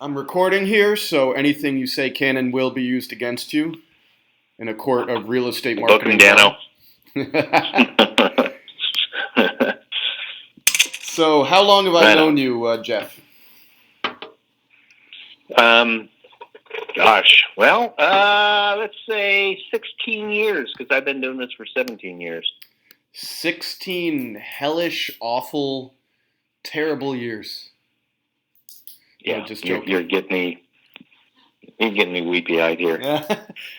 I'm recording here, so anything you say can and will be used against you in a court of real estate Welcome, marketing Dano. law. So, how long have I Right on. known you, Jeff? Um, well, let's say 16 years, because I've been doing this for 17 years. 16 hellish, awful, terrible years. Yeah, No, just you're, joking. you're getting me weepy-eyed here.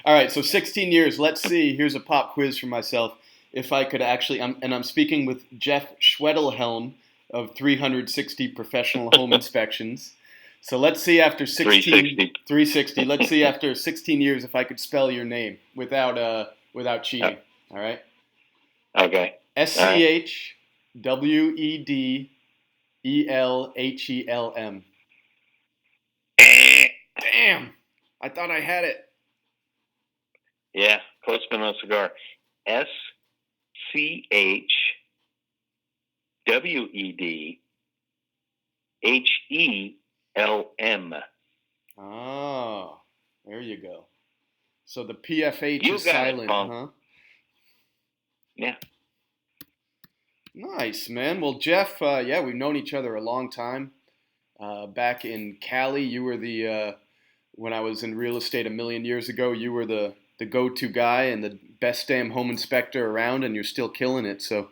All right, so 16 years. Let's see. Here's a pop quiz for myself. If I could actually, I'm speaking with Jeff Schwedhelm of 360 Professional Home Inspections. So let's see after 360. 360. Let's see after 16 years if I could spell your name without Oh, cheating. All right. okay. S All C right. H W E D E L H E L M. Damn! I thought I had it. Yeah, close but no cigar. SCHWEDHELM. Oh, there you go. So the PFH You is got it, silent, Pong. huh? Yeah. Nice, man. Well, Jeff, yeah, we've known each other a long time. Back in Cali, you were when I was in real estate a million years ago, you were the go-to guy and the best damn home inspector around, and you're still killing it. So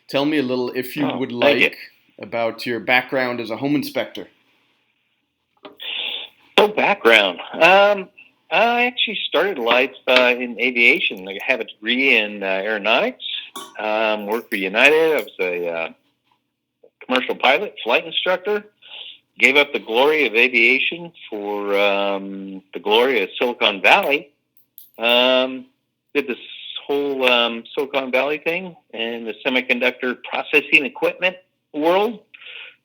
tell me a little, if you Oh, would thank you. like, about your background as a home inspector. So background. I actually started life in aviation. I have a degree in aeronautics. Worked for United. I was a commercial pilot, flight instructor. Gave up the glory of aviation for the glory of Silicon Valley. Did this whole Silicon Valley thing and the semiconductor processing equipment world,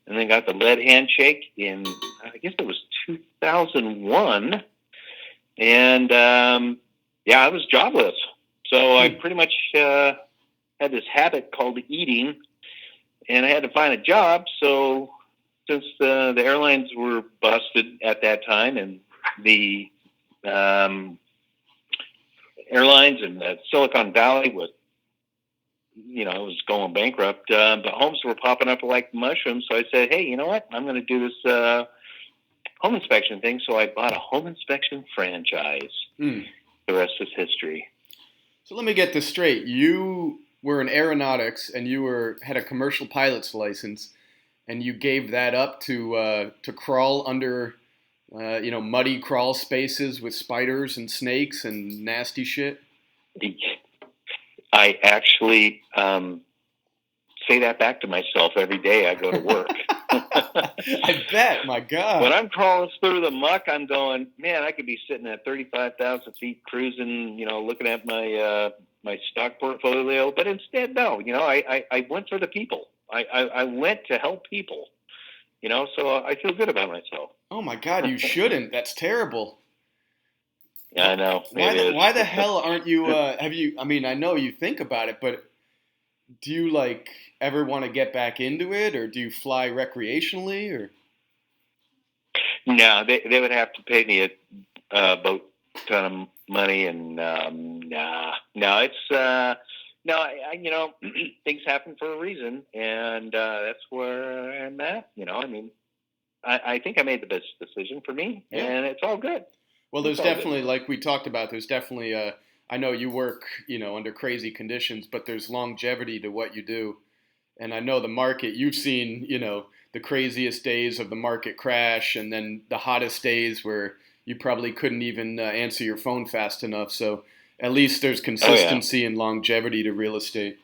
and then got the lead handshake in, I guess it was 2001. And yeah, I was jobless. So I pretty much had this habit called eating, and I had to find a job. So since the airlines were busted at that time, and the airlines and Silicon Valley was, it was going bankrupt, but homes were popping up like mushrooms. So I said, hey, you know what? I'm going to do this home inspection thing. So I bought a home inspection franchise. Mm. The rest is history. So let me get this straight. You were in aeronautics and had a commercial pilot's license, and you gave that up to crawl under muddy crawl spaces with spiders and snakes and nasty shit. I actually say that back to myself every day I go to work. I bet, my God. When I'm crawling through the muck, I'm going, man, I could be sitting at 35,000 feet cruising, looking at my stock portfolio. But instead, no, I went for the people. I went to help people, so I feel good about myself. Oh my God, you shouldn't. That's terrible. Yeah, I know. Why the hell aren't you? Have you? I mean, I know you think about it, but do you ever want to get back into it, or do you fly recreationally, or? No, they would have to pay me a boat ton of money, and no, it's no, things happen for a reason, and that's where I'm at. I mean, I think I made the best decision for me, Yeah. and it's all good. Well, there's definitely, like we talked about, there's definitely, I know you work, under crazy conditions, but there's longevity to what you do. And I know the market, you've seen, the craziest days of the market crash and then the hottest days where you probably couldn't even answer your phone fast enough. So at least there's consistency and longevity to real estate.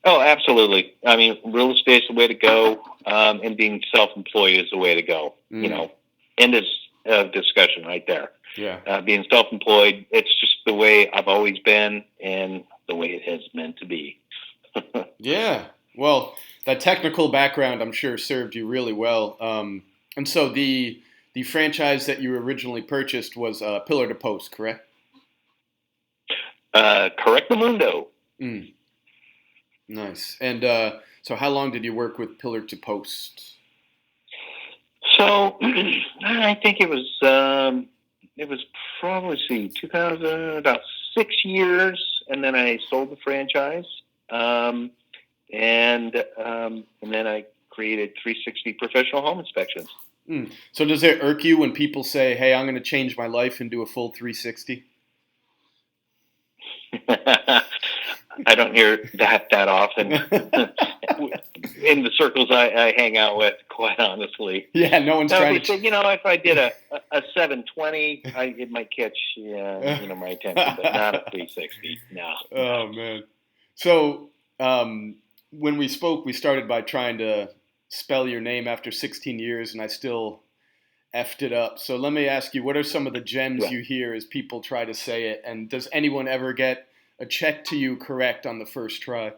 Oh, absolutely. I mean, real estate's the way to go, and being self-employed is the way to go. End of discussion right there. Yeah. Being self-employed, it's just the way I've always been and the way it has meant to be. Yeah. Well, that technical background, I'm sure, served you really well. And so the franchise that you originally purchased was Pillar to Post, correct? Correctamundo. Mm. Nice. And so how long did you work with Pillar to Post? So I think it was probably 2000, about 6 years, and then I sold the franchise, and then I created 360 professional home inspections. So does it irk you when people say, "Hey, I'm going to change my life and do a full 360"? I don't hear that often in the circles I hang out with, quite honestly. Yeah, no one's trying they to. say, if I did a 720, it might catch my attention, but not a 360. No. Oh man. So when we spoke, we started by trying to spell your name after 16 years, and I still effed it up. So let me ask you, what are some of the gems Yeah. you hear as people try to say it? And does anyone ever get a check to you correct on the first try?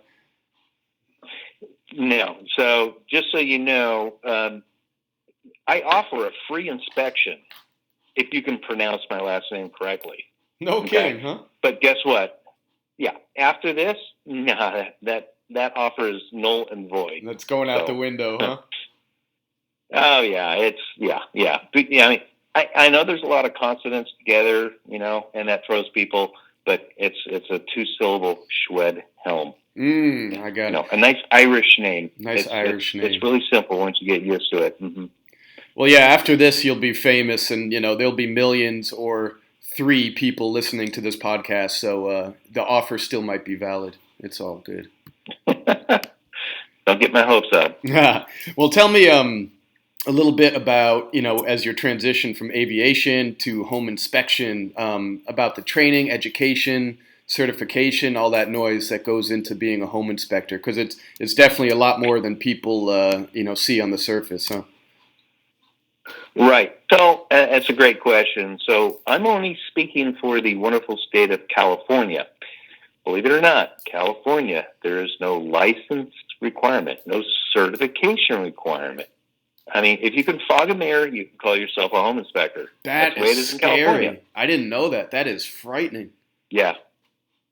No. So just so you know, I offer a free inspection if you can pronounce my last name correctly. No kidding, huh? But guess what? Yeah. After this, nah, that offer is null and void. That's going out the window, huh? Oh yeah, But, I mean, I know there's a lot of consonants together, and that throws people, but it's a 2-syllable Schwedhelm. I got it. A nice Irish name. Nice Irish name. It's really simple once you get used to it. Mm-hmm. Well, yeah, after this, you'll be famous, and there'll be millions or 3 people listening to this podcast. So the offer still might be valid. It's all good. Don't get my hopes up. Well, tell me a little bit about, as your transition from aviation to home inspection, about the training, education, certification, all that noise that goes into being a home inspector, because it's definitely a lot more than people see on the surface, huh? Right. So that's a great question. So I'm only speaking for the wonderful state of California. Believe it or not, California, there is no license requirement, no certification requirement. I mean, if you can fog a mirror, you can call yourself a home inspector. That's the way it is in California. I didn't know that. That is frightening. Yeah.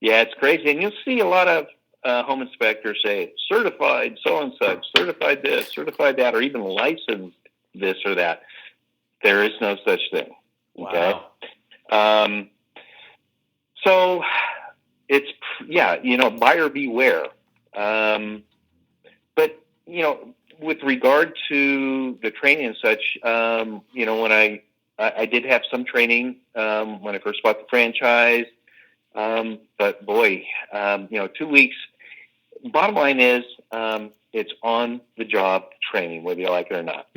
Yeah, it's crazy. And you'll see a lot of home inspectors say, certified so-and-such, certified this, certified that, or even licensed this or that. There is no such thing. Okay? Wow. So it's, buyer beware. But, with regard to the training and such, when I did have some training when I first bought the franchise, but boy, 2 weeks. Bottom line is, it's on the job training, whether you like it or not.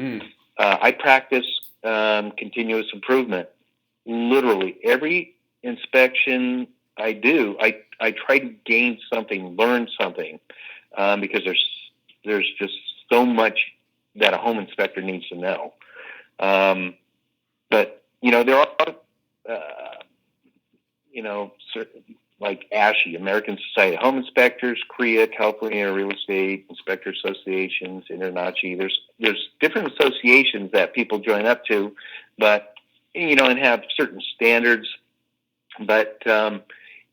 I practice continuous improvement. Literally every inspection I do, I try to gain something, learn something, because there's just so much that a home inspector needs to know. But there are, like ASHI, American Society of Home Inspectors, CREA, California Real Estate Inspector Associations, INTERNACHI. There's different associations that people join up to, but and have certain standards. But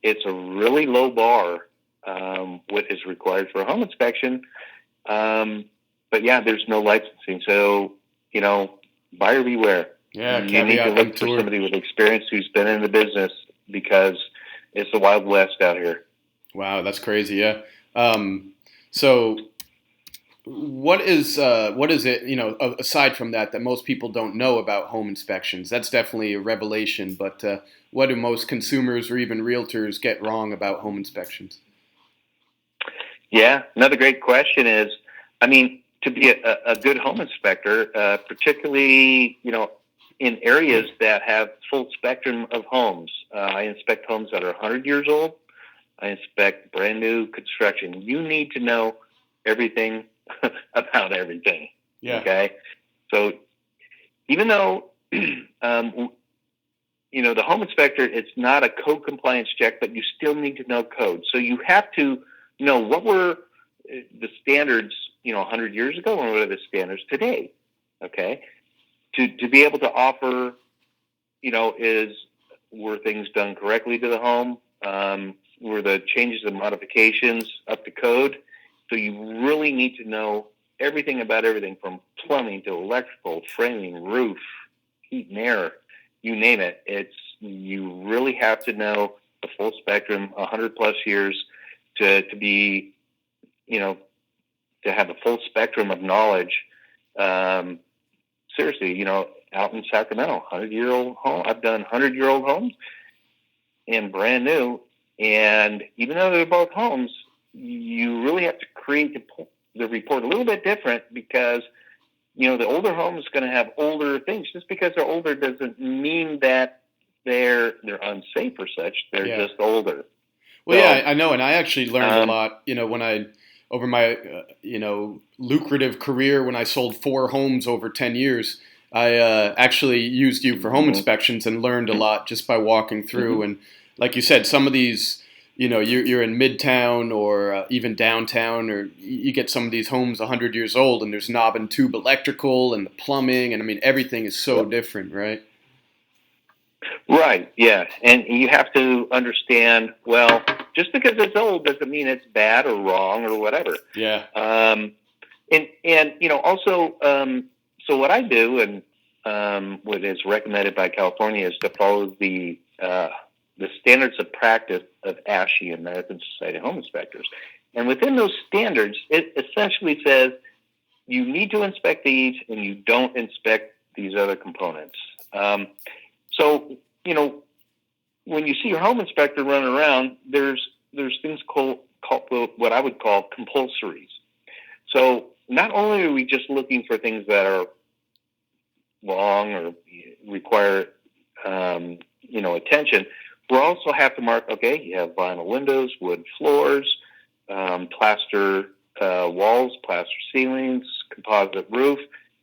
it's a really low bar, what is required for a home inspection. But yeah, there's no licensing, so buyer beware. Yeah, you need to look for somebody with experience who's been in the business, because it's the Wild West out here. Wow, that's crazy. Yeah. So what is it, aside from that most people don't know about home inspections? That's definitely a revelation, but what do most consumers or even realtors get wrong about home inspections? Yeah, another great question is, to be a good home inspector, particularly, in areas that have full spectrum of homes. I inspect homes that are 100 years old. I inspect brand new construction. You need to know everything about everything. Yeah. Okay. So even though, the home inspector, it's not a code compliance check, but you still need to know code. So you have to know what were the standards, 100 years ago, and what are the standards today. Okay. To be able to offer, were things done correctly to the home? Were the changes and modifications up to code? So you really need to know everything about everything from plumbing to electrical, framing, roof, heat and air, you name it. You really have to know the full spectrum, 100 plus years to be, to have a full spectrum of knowledge. Seriously, out in Sacramento, 100-year-old home. I've done 100-year-old homes and brand new. And even though they're both homes, you really have to create the report a little bit different because, the older home is going to have older things. Just because they're older doesn't mean that they're unsafe or such. They're just older. Well, yeah, I know. And I actually learned a lot, when over my, lucrative career, when I sold 4 homes over 10 years, I actually used you for home inspections and learned a lot just by walking through. And like you said, some of these, you're in Midtown or even downtown, or you get some of these homes 100 years old and there's knob and tube electrical and the plumbing. And I mean, everything is so different, right? Right, yeah. And you have to understand, well, just because it's old doesn't mean it's bad or wrong or whatever. Yeah. And also, so what I do and what is recommended by California is to follow the standards of practice of ASHI, American Society of Home Inspectors. And within those standards, it essentially says you need to inspect these and you don't inspect these other components. So, when you see your home inspector running around, there's things called what I would call compulsories. So not only are we just looking for things that are wrong or require, attention, we also have to mark, okay, you have vinyl windows, wood floors, plaster walls, plaster ceilings, composite roof.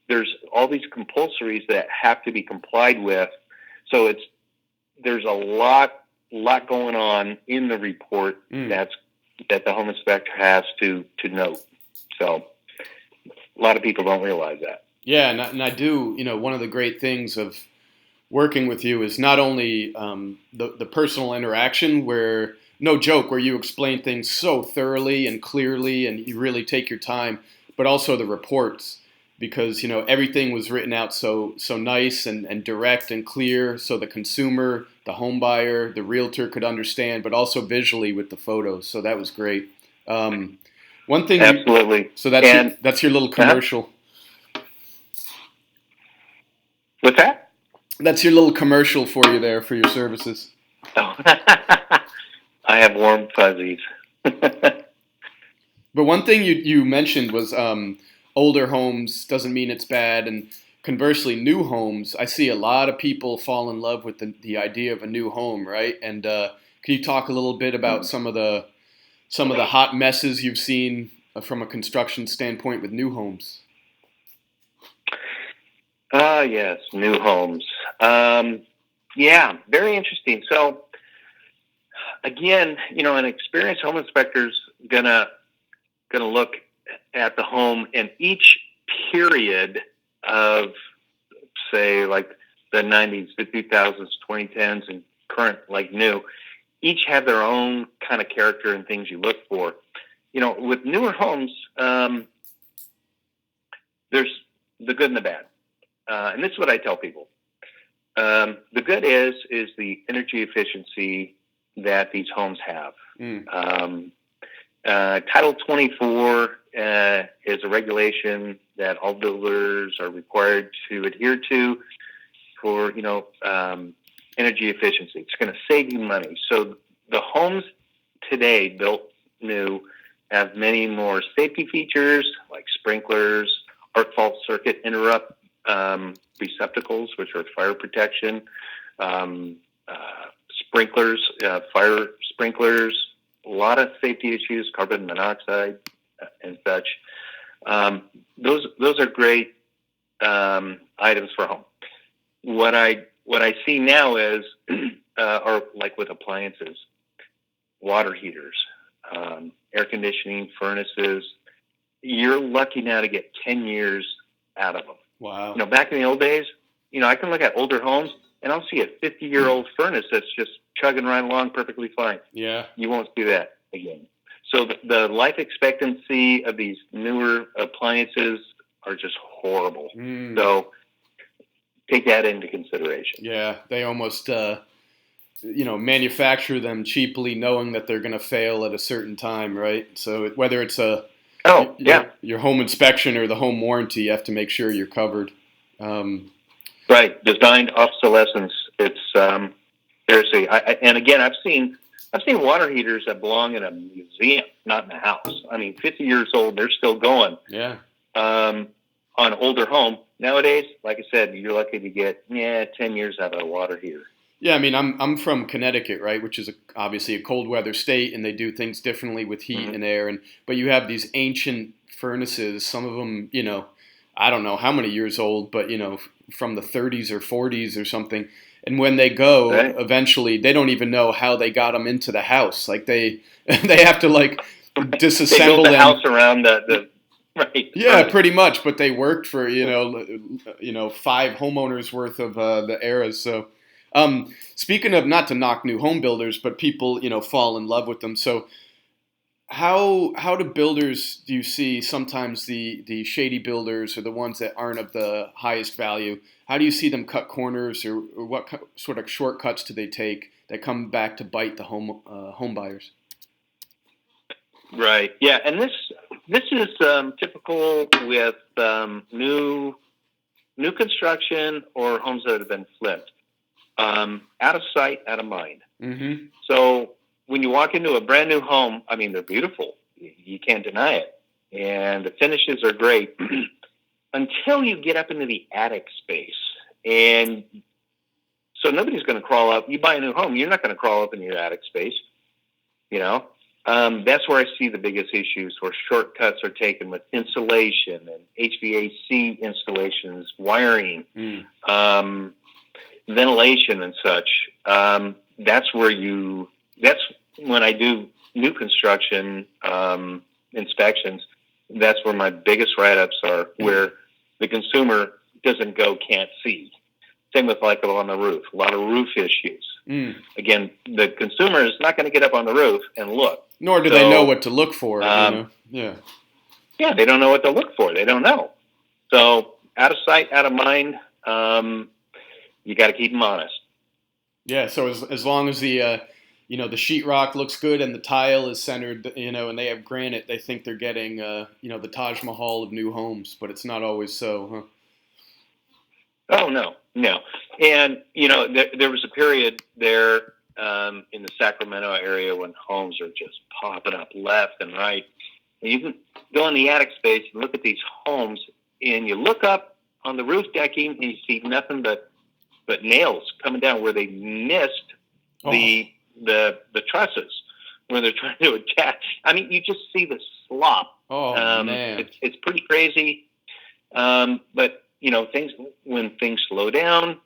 There's all these compulsories that have to be complied with. So there's a lot going on in the report that the home inspector has to note. So a lot of people don't realize that. Yeah, and I do. One of the great things of working with you is not only the personal interaction, where no joke, where you explain things so thoroughly and clearly, and you really take your time, but also the reports. Because everything was written out so nice and direct and clear, so the consumer, the home buyer, the realtor could understand, but also visually with the photos. So that was great. One thing, absolutely. So that's your little commercial. What's that? That's your little commercial for you there for your services. Oh. I have warm fuzzies. But one thing you mentioned was. Older homes doesn't mean it's bad, and conversely, new homes. I see a lot of people fall in love with the idea of a new home, right? And can you talk a little bit about some of the hot messes you've seen from a construction standpoint with new homes? Yes, new homes. Yeah, very interesting. So again, an experienced home inspector's gonna look at the home, and each period of, say, like the 90s, the 2000s, 2010s, and current, like new, each have their own kind of character and things you look for. With newer homes, there's the good and the bad. And this is what I tell people. The good is the energy efficiency that these homes have. Title 24 is a regulation that all builders are required to adhere to for, energy efficiency. It's going to save you money. So the homes today built new have many more safety features like sprinklers, arc fault circuit interrupt receptacles, which are fire protection, sprinklers, fire sprinklers, a lot of safety issues, carbon monoxide and such. Those are great items for home. What I see now is, are like with appliances, water heaters, air conditioning, furnaces. You're lucky now to get 10 years out of them. Wow. Back in the old days, I can look at older homes and I'll see a 50-year-old furnace that's just chugging right along perfectly fine. Yeah. You won't see that again. So the life expectancy of these newer appliances are just horrible. So take that into consideration. Yeah, they almost manufacture them cheaply, knowing that they're going to fail at a certain time, right? So whether it's your home inspection or the home warranty, you have to make sure you're covered. Right, designed obsolescence. It's seriously. And again, I've seen water heaters that belong in a museum, not in a house. I mean, 50 years old, they're still going. Yeah. On an older home nowadays, like I said, you're lucky to get 10 years out of a water heater. Yeah, I mean, I'm from Connecticut, right, which is obviously a cold weather state, and they do things differently with heat and air. But you have these ancient furnaces. Some of them, I don't know how many years old, but from the 30s or 40s or something. And when they go, eventually, they don't even know how they got them into the house. Like they have to disassemble they built the them. House around the right. Yeah, right. Pretty much. But they worked for 5 homeowners worth of the eras. So. Speaking of, not to knock new home builders, but people, fall in love with them. So how do builders, do you see sometimes the shady builders or the ones that aren't of the highest value, how do you see them cut corners, or what sort of shortcuts do they take that come back to bite the home buyers? Right. Yeah. And this is typical with new construction or homes that have been flipped. Out of sight, out of mind. Mm-hmm. So when you walk into a brand new home, I mean, they're beautiful. You can't deny it. And the finishes are great until you get up into the attic space. And so nobody's going to crawl up. You buy a new home, you're not going to crawl up in your attic space. That's where I see the biggest issues, where shortcuts are taken with insulation and HVAC installations, wiring, ventilation and such. That's when I do new construction inspections. That's where my biggest write-ups are, where the consumer can't see. Same with on the roof, a lot of roof issues. Again, the consumer is not going to get up on the roof and look. Nor do they know what to look for. Yeah, they don't know what to look for. They don't know. So out of sight, out of mind. You got to keep them honest. Yeah. So as long as the the sheetrock looks good and the tile is centered, and they have granite, they think they're getting the Taj Mahal of new homes, but it's not always so, huh? Oh no. And there was a period there in the Sacramento area when homes are just popping up left and right. And you can go in the attic space and look at these homes, and you look up on the roof decking and you see nothing but nails coming down where they missed the trusses when they're trying to attach. I mean, you just see the slop. Man, it's pretty crazy. But when things slow down,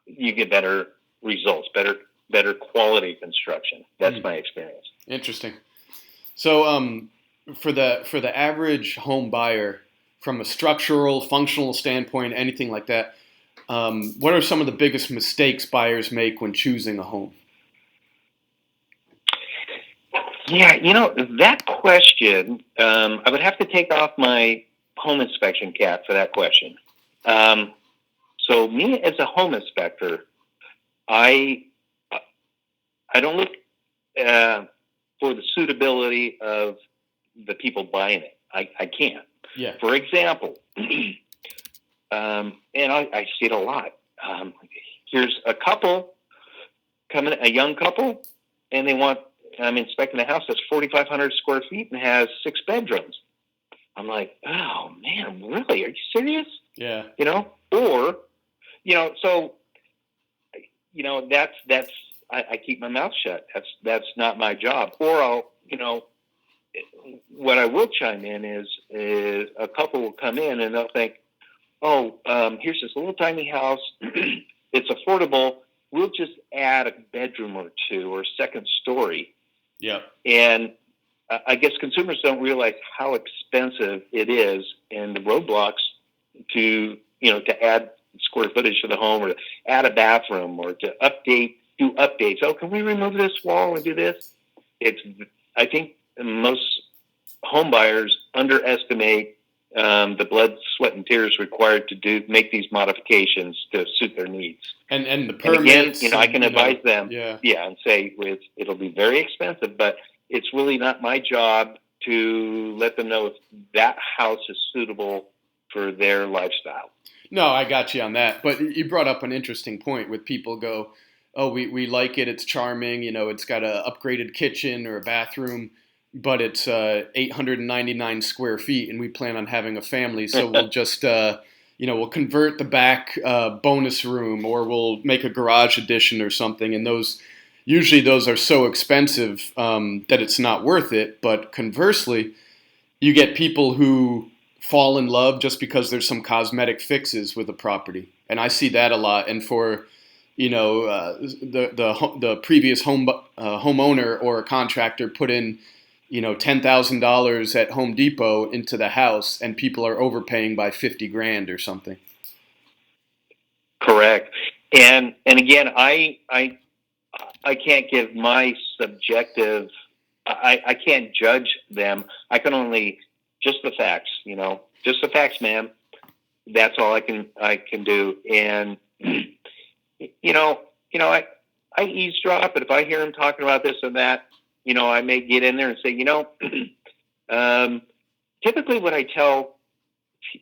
you get better results, better quality construction. That's my experience. Interesting. So, for the average home buyer, from a structural, functional standpoint, anything like that, what are some of the biggest mistakes buyers make when choosing a home? Yeah, that question, I would have to take off my home inspection cap for that question. So me as a home inspector, I don't look for the suitability of the people buying it. I can't. Yeah. For example, and I see it a lot. Here's a couple a young couple, and I'm inspecting a house that's 4,500 square feet and has 6 bedrooms. I'm like, oh man, really? Are you serious? Yeah. Or, so, that's, I keep my mouth shut. That's not my job. Or I'll, what I will chime in is a couple will come in and they'll think, here's this little tiny house. It's affordable. We'll just add a bedroom or 2 or a second story. Yeah. And I guess consumers don't realize how expensive it is and the roadblocks to add square footage to the home, or to add a bathroom, or to do updates. Oh, can we remove this wall and do this? I think most home buyers underestimate the blood, sweat, and tears required to make these modifications to suit their needs. And the permits. permits. And again, I can advise them, yeah, and say it'll be very expensive, but it's really not my job to let them know if that house is suitable for their lifestyle. No, I got you on that. But you brought up an interesting point with people go, oh, we like it. It's charming. It's got a upgraded kitchen or a bathroom, but it's 899 square feet, and we plan on having a family. So we'll just, we'll convert the back bonus room, or we'll make a garage addition or something. And usually those are so expensive that it's not worth it. But conversely, you get people who fall in love just because there's some cosmetic fixes with a property, and I see that a lot. And for the previous homeowner or a contractor put in $10,000 at Home Depot into the house, and people are overpaying by $50,000 or something. Correct. And again, I can't give my subjective. I can't judge them. I can only just the facts. Just the facts, ma'am. That's all I can do. And I eavesdrop, but if I hear him talking about this and that, I may get in there and say, typically what I tell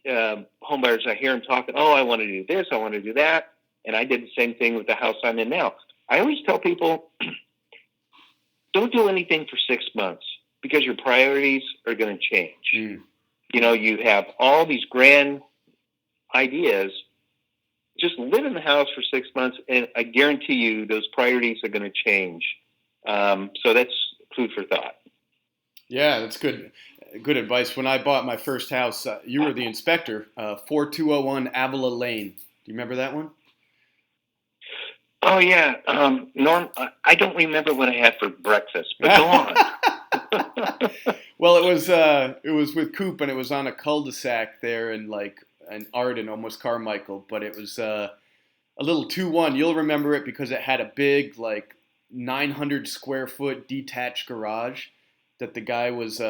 home buyers, I hear them talking, oh, I want to do this, I want to do that. And I did the same thing with the house I'm in now. I always tell people, don't do anything for 6 months because your priorities are going to change. Mm. You have all these grand ideas. Just live in the house for 6 months, and I guarantee you those priorities are going to change. So that's food for thought. Yeah, that's good advice. When I bought my first house, you were the inspector, 4201 Avila Lane. Do you remember that one? Oh, yeah. Norm, I don't remember what I had for breakfast, but go on. Well, it was with Coop, and it was on a cul-de-sac there in Arden, almost Carmichael, but it was a little 2-1. You'll remember it because it had a big 900 square foot detached garage that the guy was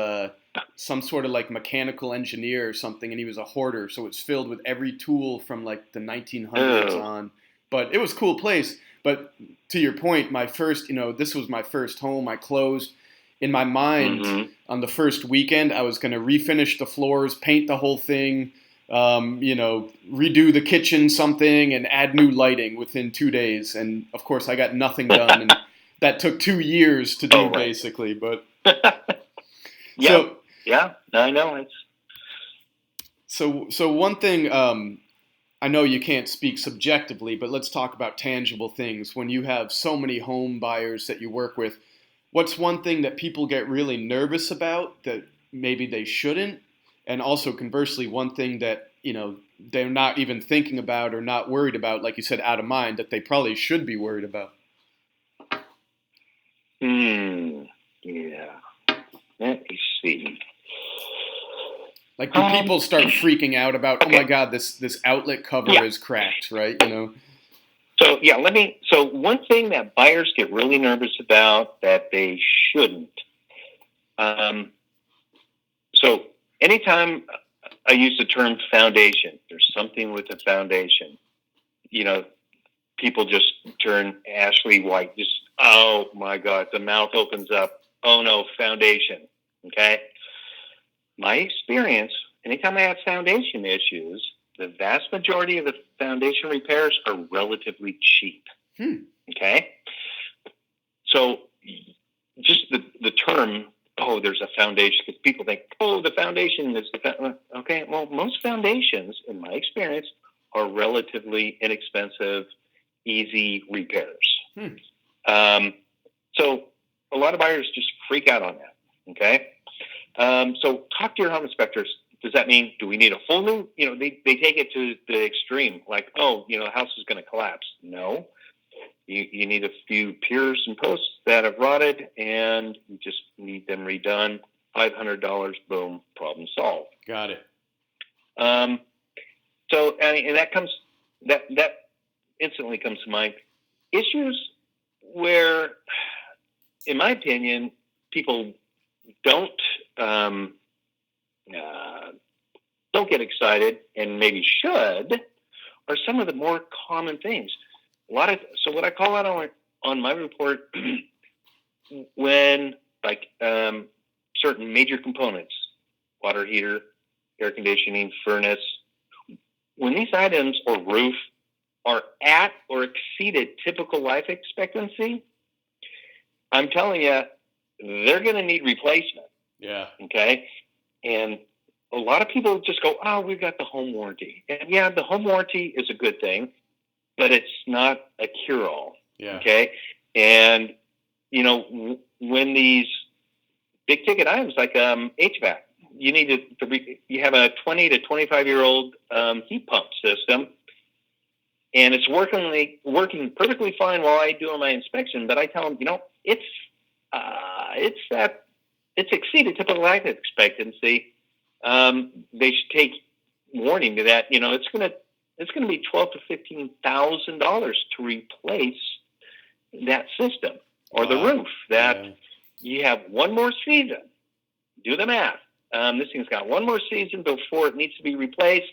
some sort of mechanical engineer or something, and he was a hoarder, so it's filled with every tool from the 1900s on. But it was a cool place. But to your point, this was my first home. I closed. In my mind, on the first weekend, I was going to refinish the floors, paint the whole thing, redo the kitchen something, and add new lighting within 2 days. And of course, I got nothing done, and that took 2 years to do, basically. But yeah, I know it's. So one thing, I know you can't speak subjectively, but let's talk about tangible things. When you have so many home buyers that you work with, what's one thing that people get really nervous about that maybe they shouldn't? And also conversely, one thing that, they're not even thinking about or not worried about, like you said, out of mind, that they probably should be worried about. Yeah. Let me see. Do people start freaking out about, oh my God, this outlet cover is cracked, right? So so one thing that buyers get really nervous about that they shouldn't. So anytime I use the term foundation, there's something with the foundation, people just turn ashy white. Just, oh my God, the mouth opens up. Oh no, foundation. Okay. My experience, anytime I have foundation issues, the vast majority of the foundation repairs are relatively cheap. Okay. So just the term, oh, there's a foundation, because people think, oh, the foundation is okay. Well, most foundations, in my experience, are relatively inexpensive, easy repairs. So a lot of buyers just freak out on that. Okay. So talk to your home inspectors. Does that mean, do we need a full new, they take it to the extreme, like, oh, the house is going to collapse. No, you need a few piers and posts that have rotted, and you just need them redone. $500, boom, problem solved. Got it. So, and that instantly comes to mind. Issues where, in my opinion, people don't um, uh, don't get excited and maybe should are some of the more common things. So what I call out on my report when like certain major components, water heater, air conditioning, furnace, when these items or roof are at or exceeded typical life expectancy, I'm telling you, they're going to need replacement. Yeah. Okay. And a lot of people just go, oh, we've got the home warranty. And yeah, the home warranty is a good thing, but it's not a cure-all. Yeah. Okay. And, when these big ticket items like HVAC, you have a 20 to 25-year-old heat pump system, and it's working perfectly fine while I do my inspection. But I tell them, it's exceeded typical life expectancy. They should take warning to that. It's going to be $12,000 to $15,000 to replace that system or the roof. That you have one more season. Do the math. This thing's got one more season before it needs to be replaced.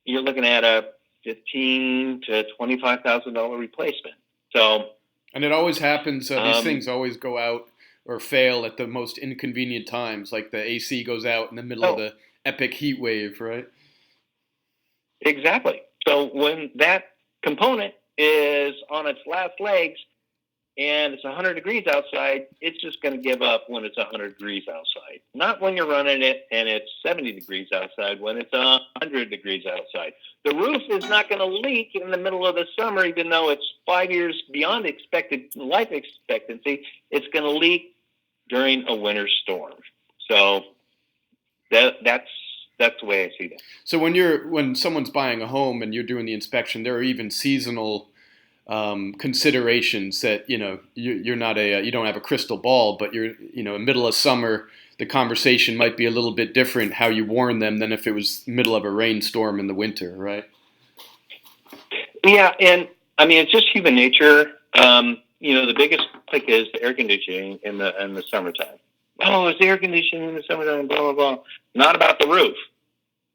You're looking at a $15,000 to $25,000 replacement. So, and it always happens. These things always go out or fail at the most inconvenient times, like the AC goes out in the middle of the epic heat wave, right? Exactly. So when that component is on its last legs and it's 100 degrees outside, it's just going to give up when it's 100 degrees outside. Not when you're running it and it's 70 degrees outside, when it's 100 degrees outside. The roof is not going to leak in the middle of the summer, even though it's 5 years beyond expected life expectancy. It's going to leak during a winter storm. So that's the way I see that. So when someone's buying a home and you're doing the inspection, there are even seasonal considerations that you're not you don't have a crystal ball, but you're in the middle of summer, the conversation might be a little bit different how you warn them than if it was middle of a rainstorm in the winter, right? Yeah, and I mean it's just human nature. The biggest click is the air conditioning in the summertime. Oh, it's air conditioning in the summertime, blah blah blah. Not about the roof.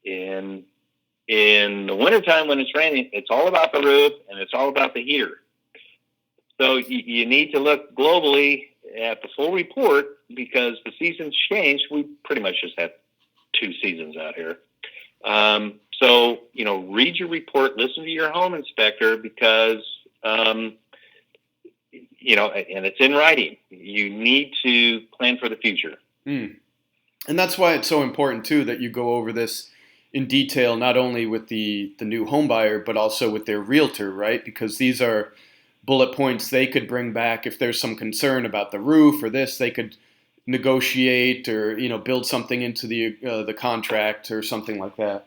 In the wintertime when it's raining, it's all about the roof and it's all about the heater. So you need to look globally at the full report because the seasons change. We pretty much just have 2 seasons out here. So, read your report, listen to your home inspector because, and it's in writing. You need to plan for the future. Mm. And that's why it's so important, too, that you go over this in detail, not only with the new home buyer, but also with their realtor, right? Because these are bullet points they could bring back if there's some concern about the roof or this. They could negotiate or build something into the contract or something like that.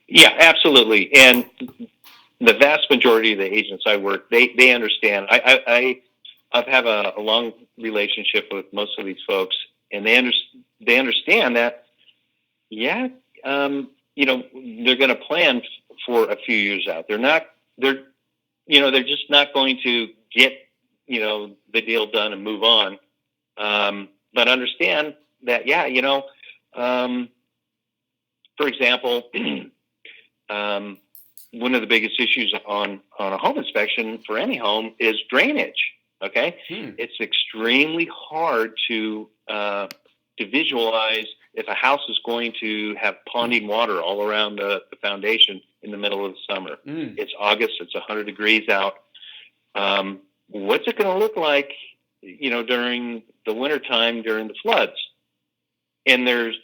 Yeah, absolutely. And the vast majority of the agents I work, they understand. I have a long relationship with most of these folks, and they understand that. Yeah, they're going to plan for a few years out. They're just not going to get, the deal done and move on. But understand that, for example, one of the biggest issues on a home inspection for any home is drainage. Okay. It's extremely hard to visualize if a house is going to have ponding water all around the foundation in the middle of the summer. It's August, it's 100 degrees out. What's it going to look like, during the wintertime, during the floods? And there's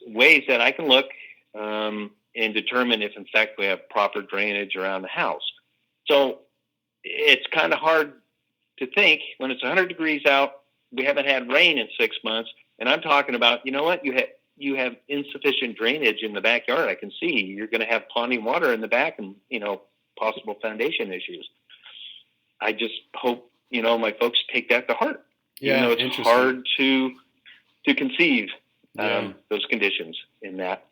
ways that I can look and determine if, in fact, we have proper drainage around the house. So it's kind of hard to think when it's 100 degrees out, we haven't had rain in 6 months, and I'm talking about, you have insufficient drainage in the backyard. I can see you're going to have ponding water in the back and, possible foundation issues. I just hope, my folks take that to heart. Yeah, it's hard to conceive those conditions in that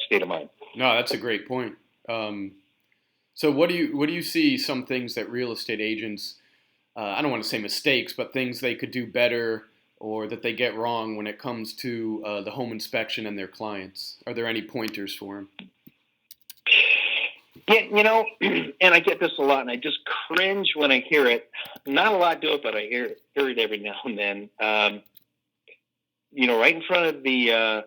state of mind. No, that's a great point. So what do you see some things that real estate agents, I don't want to say mistakes, but things they could do better or that they get wrong when it comes to the home inspection and their clients? Are there any pointers for them? Yeah, and I get this a lot, and I just cringe when I hear it. Not a lot do it, but I hear it every now and then. Right in front of the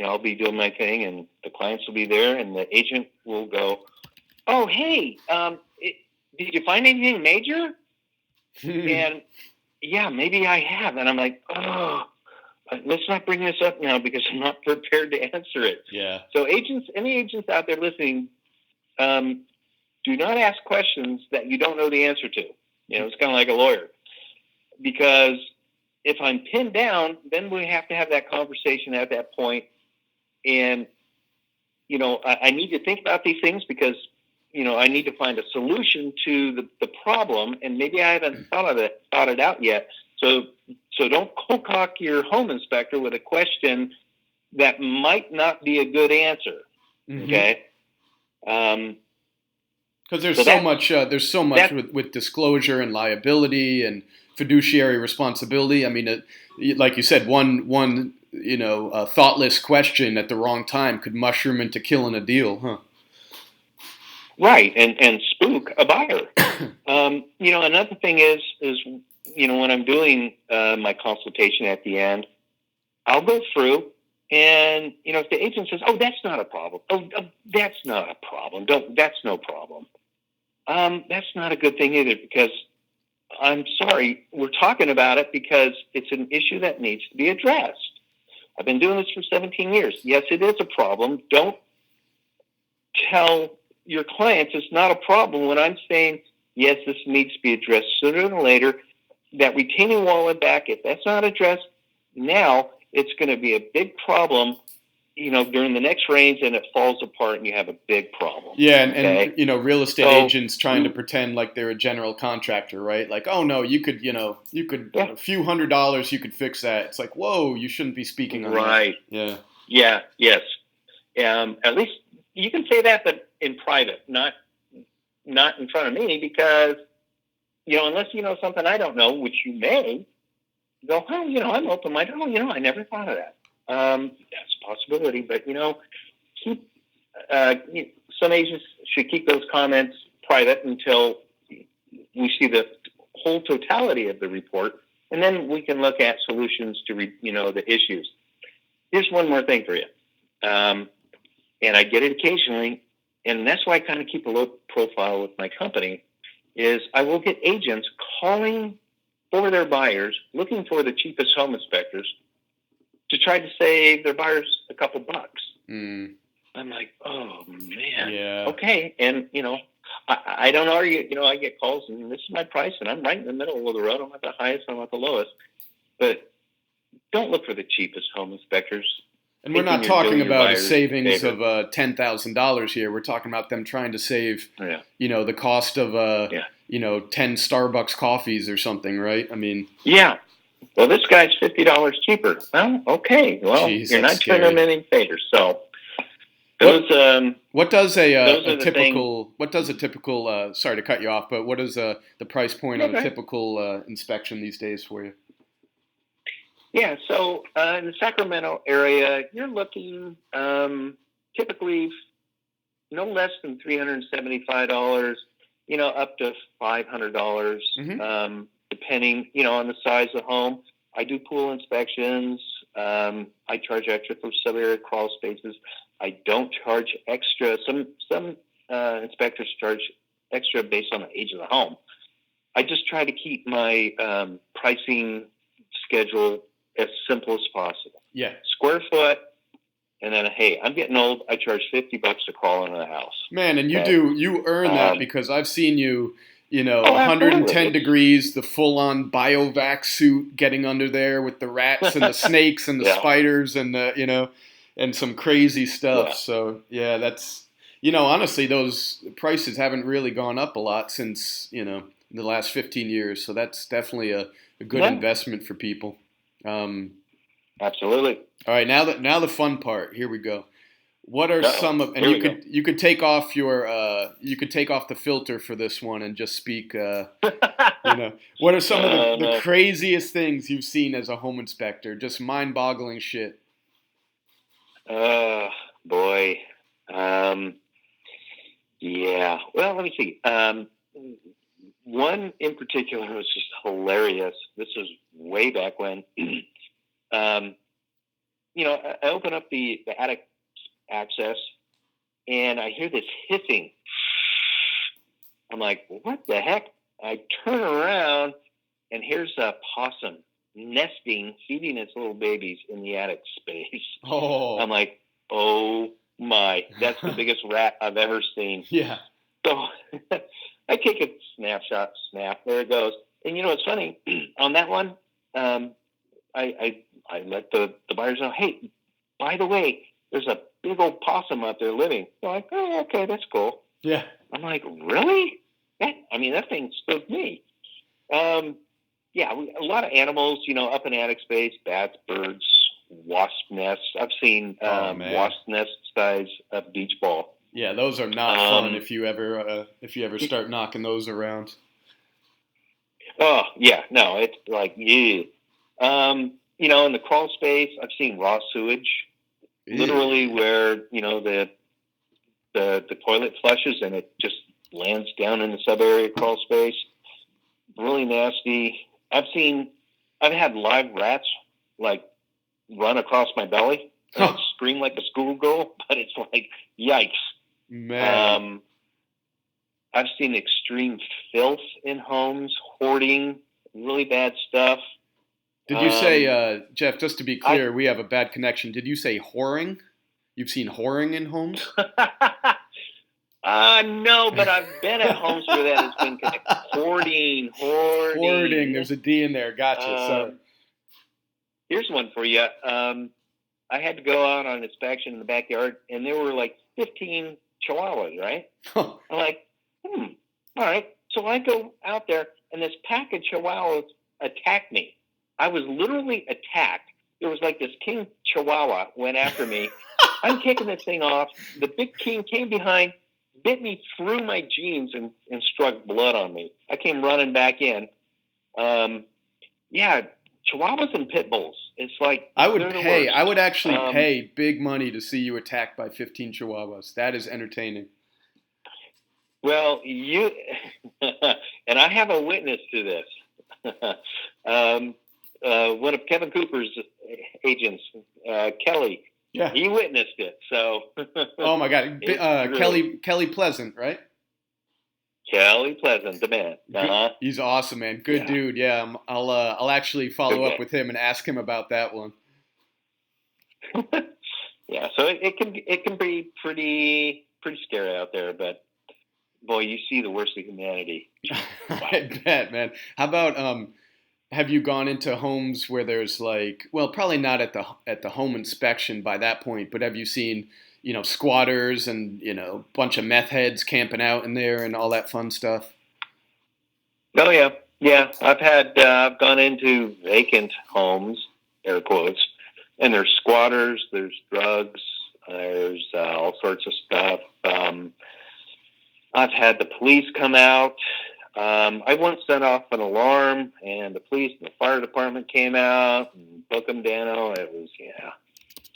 I'll be doing my thing, and the clients will be there, and the agent will go, "Oh, hey, did you find anything major?" And yeah, maybe I have, and I'm like, "Oh, let's not bring this up now because I'm not prepared to answer it." Yeah. So any agents out there listening, do not ask questions that you don't know the answer to. It's kind of like a lawyer, because if I'm pinned down, then we have to have that conversation at that point. And, I need to think about these things because, I need to find a solution to the problem. And maybe I haven't thought it out yet. So don't cold cock your home inspector with a question that might not be a good answer. Mm-hmm. Okay. Because there's so much with disclosure and liability and fiduciary responsibility. I mean, like you said, one a thoughtless question at the wrong time could mushroom into killing a deal, huh? Right, and spook a buyer. Another thing is when I'm doing my consultation at the end, I'll go through, and if the agent says, "Oh, that's not a problem," that's not a problem. That's no problem. That's not a good thing either, because I'm sorry, we're talking about it because it's an issue that needs to be addressed. I've been doing this for 17 years. Yes, it is a problem. Don't tell your clients it's not a problem when I'm saying, yes, this needs to be addressed sooner than later. That retaining wall and back, if that's not addressed now, it's going to be a big problem, during the next rains, and it falls apart and you have a big problem. Yeah, and real estate agents trying to pretend like they're a general contractor, right? Like, oh no, you could a few $100s, you could fix that. It's like, whoa, you shouldn't be speaking on right. that. Yeah. Yes. At least you can say that, but in private, not in front of me, because unless you know something I don't know, which you may, go, oh, I'm open-minded. Oh, I never thought of that. That's a possibility, but keep some agents should keep those comments private until we see the whole totality of the report, and then we can look at solutions to the issues. Here's one more thing for you, and I get it occasionally, and that's why I kind of keep a low profile with my company. Is I will get agents calling for their buyers, looking for the cheapest home inspectors, to try to save their buyers a couple bucks. Mm. I'm like, oh man, yeah, okay, and I don't argue. I get calls, and this is my price, and I'm right in the middle of the road. I'm at the highest, I'm at the lowest, but don't look for the cheapest home inspectors. And we're not talking about a savings of $10,000 here. We're talking about them trying to save, the cost of 10 Starbucks coffees or something, right? I mean, yeah. Well, this guy's $50 cheaper. Well, okay. Well, you're not turning them any favors. So, what does a typical? Sorry to cut you off, but what is the price point of a typical inspection these days for you? Yeah, so in the Sacramento area, you're looking typically no less than $375, up to $500, depending, on the size of the home. I do pool inspections. I charge extra for sub-area crawl spaces. I don't charge extra. Some inspectors charge extra based on the age of the home. I just try to keep my pricing schedule as simple as possible. Yeah. Square foot, and then, hey, I'm getting old. I charge $50 to crawl into the house. Man, and you earn that, because I've seen you, 110 degrees, the full-on biovac suit, getting under there with the rats and the snakes and the spiders and the, and some crazy stuff. Yeah. So yeah, that's, honestly, those prices haven't really gone up a lot since, the last 15 years. So that's definitely a good investment for people. Absolutely. All right, now the fun part. Here we go. What are Uh-oh. some of, and Here we go. you could take off your you could take off the filter for this one and just speak. What are some of the No. craziest things you've seen as a home inspector? Just mind-boggling shit. Boy. Um, yeah. Well, let me see. One in particular was just hilarious. This was way back when. um, I open up the attic access, and I hear this hissing. I'm like, what the heck? I turn around, and here's a possum nesting, feeding its little babies in the attic space. Oh. I'm like, oh my, that's the biggest rat I've ever seen. Yeah. So I take a snapshot, there it goes. And it's funny, on that one, I let the buyers know, hey, by the way, there's a big old possum out there living. They're like, oh, okay, that's cool. Yeah. I'm like, really? That thing spooked me. Yeah, a lot of animals, up in attic space, bats, birds, wasp nests. I've seen wasp nest size of beach ball. Yeah, those are not fun if you ever start knocking those around. Oh yeah, no, it's like yeah. In the crawl space, I've seen raw sewage, literally where the toilet flushes and it just lands down in the sub area crawl space. Really nasty. I've had live rats like run across my belly and scream like a schoolgirl, but it's like yikes. Man. I've seen extreme filth in homes, hoarding, really bad stuff. Did you say, Jeff, just to be clear, we have a bad connection. Did you say whoring? You've seen whoring in homes? No, but I've been at homes where that has been connected. Hoarding. Hoarding. There's a D in there. Gotcha. Sorry. Here's one for you. I had to go out on an inspection in the backyard, and there were like 15 Chihuahuas, right? I'm like, all right. So I go out there, and this pack of Chihuahuas attacked me. I was literally attacked. There was like this king Chihuahua went after me. I'm kicking this thing off. The big king came behind, bit me through my jeans, and struck blood on me. I came running back in. Yeah, Chihuahuas and pit bulls. It's like I would actually pay big money to see you attacked by 15 Chihuahuas. That is entertaining. Well, and I have a witness to this. One of Kevin Cooper's agents, Kelly. Yeah. He witnessed it. So. Oh my God, Kelly Pleasant, right? Kelly Pleasant, the man. Uh-huh. He's awesome, man. Good dude. Yeah, I'll actually follow up with him and ask him about that one. Yeah, so it can be pretty scary out there, but boy, you see the worst of humanity. Wow. I bet, man. How about have you gone into homes where there's probably not at the home inspection by that point, but have you seen squatters and a bunch of meth heads camping out in there and all that fun stuff? Oh yeah. I've gone into vacant homes, air quotes, and there's squatters, there's drugs, there's all sorts of stuff. I've had the police come out. I once set off an alarm, and the police and the fire department came out and booked them down. It was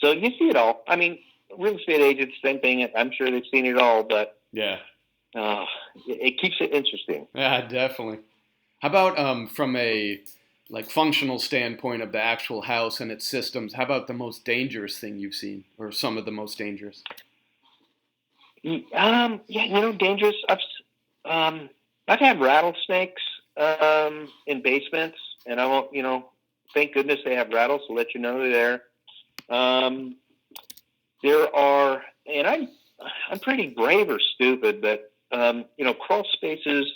So you see it all. I mean, real estate agents, same thing. I'm sure they've seen it all, but yeah, it keeps it interesting. Yeah, definitely. How about from a functional standpoint of the actual house and its systems? How about the most dangerous thing you've seen, or some of the most dangerous? Dangerous. I've had rattlesnakes in basements, and I won't. Thank goodness they have rattles to let you know they're there. There are, and I'm pretty brave or stupid, but crawl spaces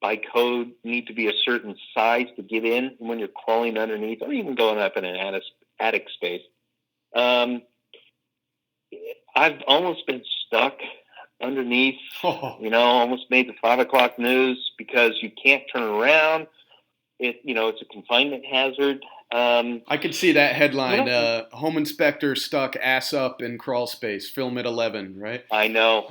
by code need to be a certain size to get in when you're crawling underneath, or even going up in an attic space. I've almost been stuck underneath. Almost made the 5 o'clock news because you can't turn around. It's a confinement hazard. I could see that You headline: know, "Home inspector stuck ass up in crawl space. Film at 11." Right? I know.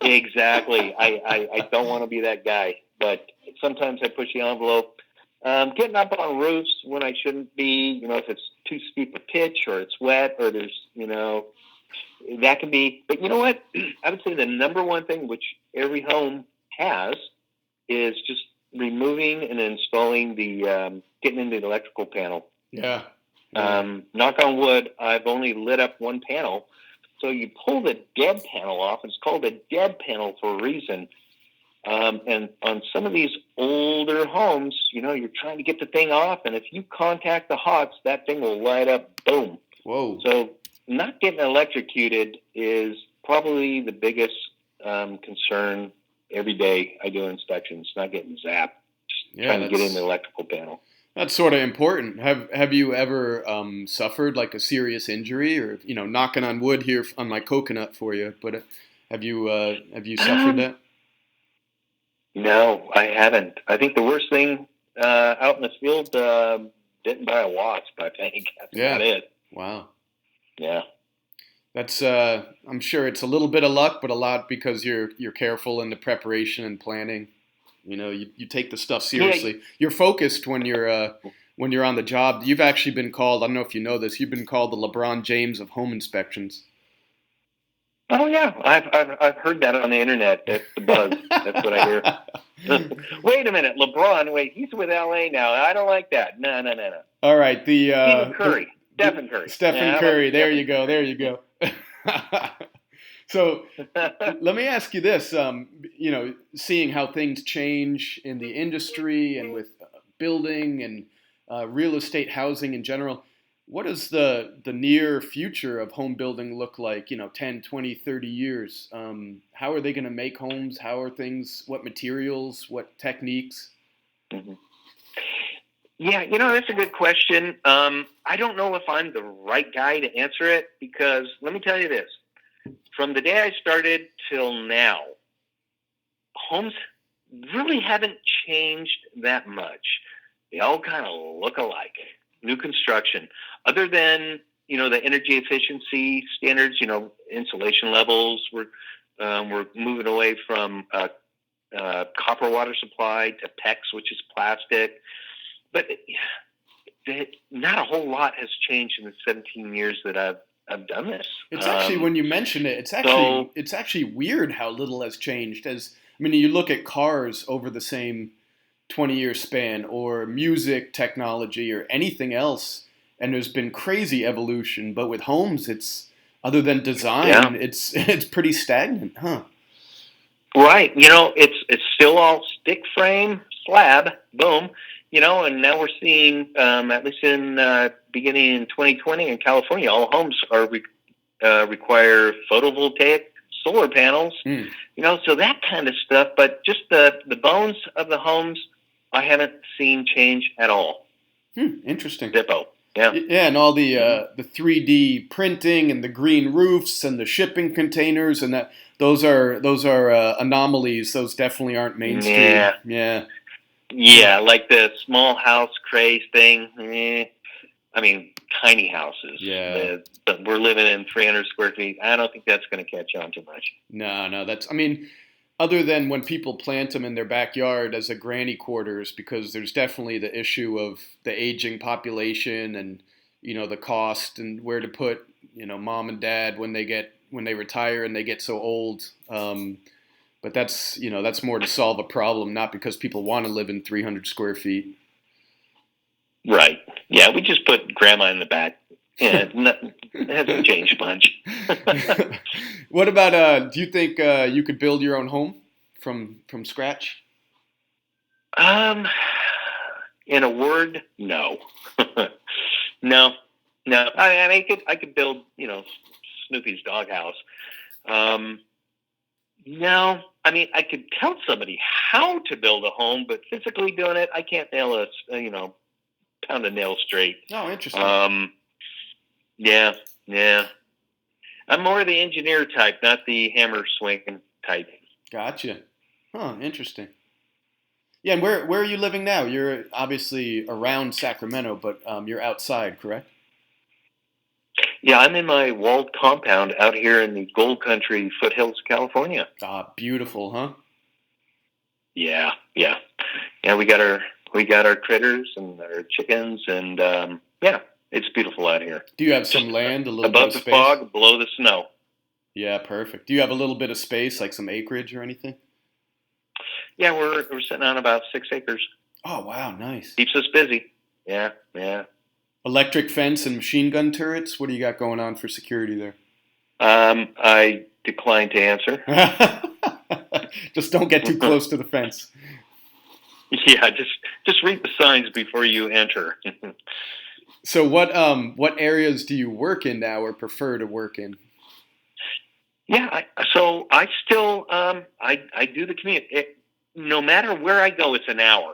Exactly. I don't want to be that guy, but sometimes I push the envelope. Getting up on roofs when I shouldn't be, if it's too steep a pitch or it's wet or there's, that can be. But you know what? I would say the number one thing which every home has is just removing and installing getting into the electrical panel. Yeah. Knock on wood, I've only lit up one panel. So you pull the dead panel off. It's called a dead panel for a reason. And on some of these older homes, you're trying to get the thing off. And if you contact the hots, that thing will light up. Boom. Whoa. So not getting electrocuted is probably the biggest concern every day I do inspections, not getting zapped. Trying to get in the electrical panel. That's sort of important. Have you ever suffered like a serious injury, or knocking on wood here on my coconut for you? But have you suffered that? No, I haven't. I think the worst thing out in the field, bitten by a wasp. I think that's about it. Wow. Yeah. That's I'm sure it's a little bit of luck, but a lot because you're careful in the preparation and planning. You take the stuff seriously. Yeah. You're focused when you're on the job. You've actually been called, I don't know if you know this, you've been called the LeBron James of home inspections. Oh yeah, I've heard that on the internet. That's the buzz. That's what I hear. Wait a minute, LeBron. Wait, he's with LA now. I don't like that. No. All right, Stephen Curry, Stephen Curry. Stephen Curry. There you go. There you go. So let me ask you this: seeing how things change in the industry and with building and real estate, housing in general. What does the near future of home building look like, 10, 20, 30 years? How are they going to make homes? How are things, what materials, what techniques? Mm-hmm. Yeah, that's a good question. I don't know if I'm the right guy to answer it because let me tell you this. From the day I started till now, homes really haven't changed that much. They all kind of look alike. New construction, other than the energy efficiency standards, insulation levels. We're moving away from copper water supply to PEX, which is plastic. But not a whole lot has changed in the 17 years that I've done this. It's actually, when you mention it, it's actually weird how little has changed. You look at cars over the same 20-year span, or music technology, or anything else, and there's been crazy evolution. But with homes, it's other than design, it's pretty stagnant, huh? Right. It's still all stick frame slab. Boom. And now we're seeing, at least in beginning in 2020 in California, all homes are require photovoltaic solar panels. So that kind of stuff. But just the bones of the homes, I haven't seen change at all. Interesting. Zippo. Yeah. Yeah, and all the 3D printing and the green roofs and the shipping containers and that those are anomalies. Those definitely aren't mainstream. Yeah, like the small house craze thing. Tiny houses. Yeah. But we're living in 300 square feet. I don't think that's going to catch on too much. No, that's. Other than when people plant them in their backyard as a granny quarters, because there's definitely the issue of the aging population and the cost and where to put mom and dad when they retire and they get so old. But that's more to solve a problem, not because people want to live in 300 square feet. Right. Yeah, we just put grandma in the back. Yeah, it hasn't changed much. What about, do you think you could build your own home from scratch? In a word, no. No. I could build, Snoopy's doghouse. No, I could tell somebody how to build a home, but physically doing it, I can't nail a, pound a nail straight. Oh, interesting. Yeah. I'm more the engineer type, not the hammer swinging type. Gotcha. Huh, interesting. Yeah, and where are you living now? You're obviously around Sacramento, but you're outside, correct? Yeah, I'm in my walled compound out here in the Gold Country foothills, California. Ah, beautiful, huh? Yeah, yeah, yeah. We got our critters and our chickens, and yeah, it's beautiful out here. Do you have Just some land, a little bit above of the space? fog, below the snow. Yeah, perfect. Do you have a little bit of space, like some acreage or anything? Yeah, we're sitting on about 6 acres. Oh, wow, nice. Keeps us busy. Yeah, yeah. Electric fence and machine gun turrets? What do you got going on for security there? I decline to answer. Just don't get too close to the fence. Yeah, just read the signs before you enter. So what areas do you work in now or prefer to work in? Yeah, so I still I do the commute. No matter where I go, it's an hour.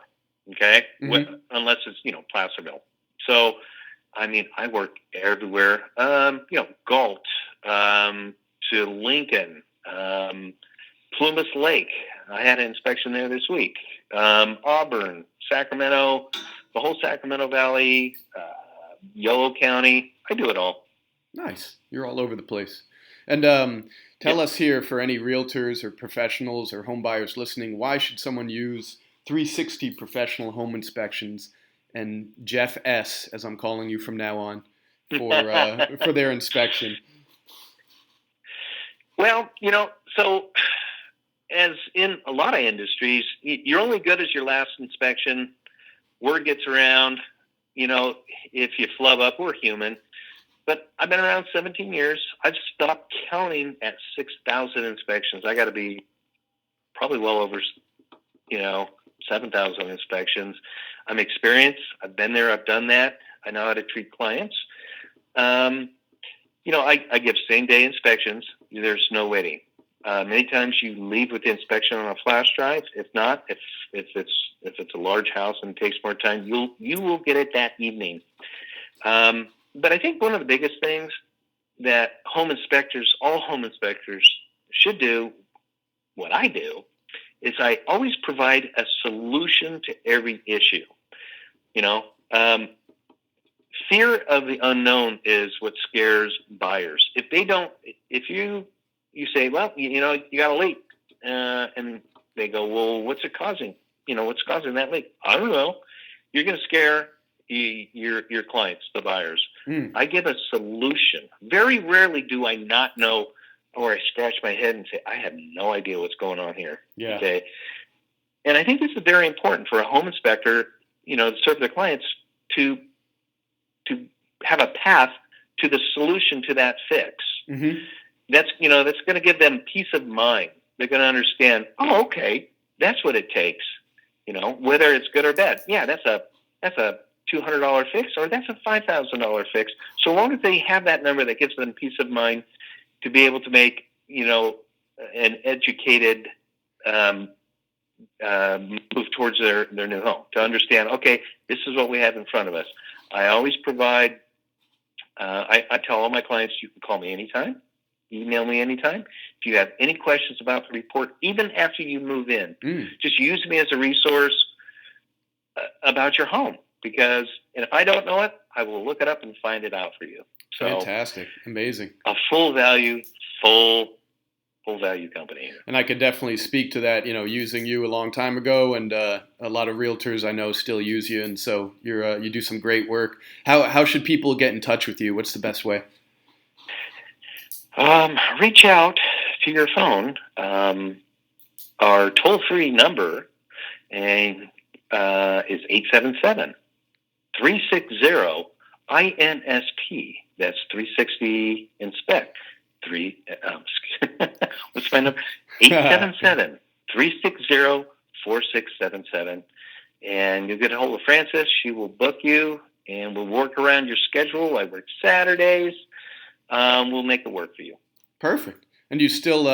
Okay, Hmm. unless it's Placerville. So I mean, I work everywhere. Galt to Lincoln, Plumas Lake. I had an inspection there this week. Auburn, Sacramento, the whole Sacramento Valley, Yolo County. I do it all. Nice. You're all over the place. And tell Yep. us here for any realtors or professionals or home buyers listening, why should someone use 360 professional home inspections and Jeff S, as I'm calling you from now on, for their inspection? Well, so as in a lot of industries, you're only good as your last inspection. Word gets around, you know, if you flub up, we're human. But I've been around 17 years. I've stopped counting at 6,000 inspections. I got to be probably well over, you know, 7,000 inspections. I'm experienced. I've been there. I've done that. I know how to treat clients. Um, I give same day inspections. There's no waiting. Many times you leave with the inspection on a flash drive. If not, if it's a large house and it takes more time, you will get it that evening. But I think one of the biggest things that all home inspectors should do, what I do, is I always provide a solution to every issue. You know, um, fear of the unknown is what scares buyers. If you say, well, you got a leak, and they go, well, what's it causing? What's causing that leak? I don't know. You're going to scare your clients, the buyers. Mm, I give a solution. Very rarely do I not know, or I scratch my head and say, I have no idea what's going on here. yeah. Okay. And I think this is very important for a home inspector, to serve their clients to to have a path to the solution to that fix. Hmm. That's going to give them peace of mind. They're going to understand, oh, okay, that's what it takes. Whether it's good or bad. Yeah, that's a $200 fix, or that's a $5,000 fix. So long as they have that number, that gives them peace of mind to be able to make an educated um, move towards their new home. To understand, okay, this is what we have in front of us. I always provide. I tell all my clients, you can call me anytime, email me anytime. If you have any questions about the report, even after you move in, Mm, just use me as a resource about your home. And if I don't know it, I will look it up and find it out for you. So fantastic. Amazing. a full value company here. And I could definitely speak to that, using you a long time ago, and a lot of realtors I know still use you, and so you do some great work. How should people get in touch with you? What's the best way? Reach out to your phone. Our toll-free number and is 877-360-INSP. That's 360 inspect. What's my number? 877-360-4677. And you'll get a hold of Frances. She will book you, and we'll work around your schedule. I work Saturdays. We'll make it work for you. Perfect. And you still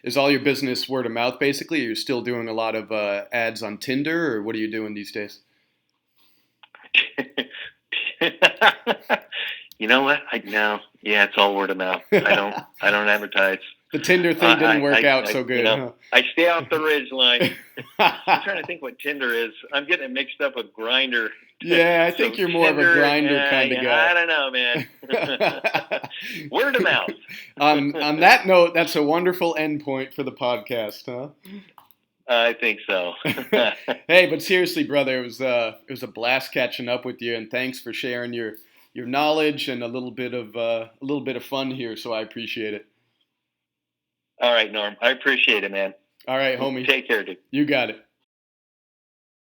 is all your business word of mouth basically? You're still doing a lot of ads on Tinder, or what are you doing these days? You know what? No, yeah, it's all word of mouth. I don't advertise. The Tinder thing didn't work out so You good, know, I stay off the ridge line. I'm trying huh? to think what Tinder is. I'm getting it mixed up with Grinder. Yeah, I So think you're more of a Tinder, grinder kind of yeah, guy. I don't know, man. Word of mouth. On that note, that's a wonderful endpoint for the podcast, huh? I think so. Hey, but seriously, brother, it was a blast catching up with you, and thanks for sharing your knowledge and a little bit of fun here. So I appreciate it. All right, Norm. I appreciate it, man. All right, homie, Take care, dude. you got it.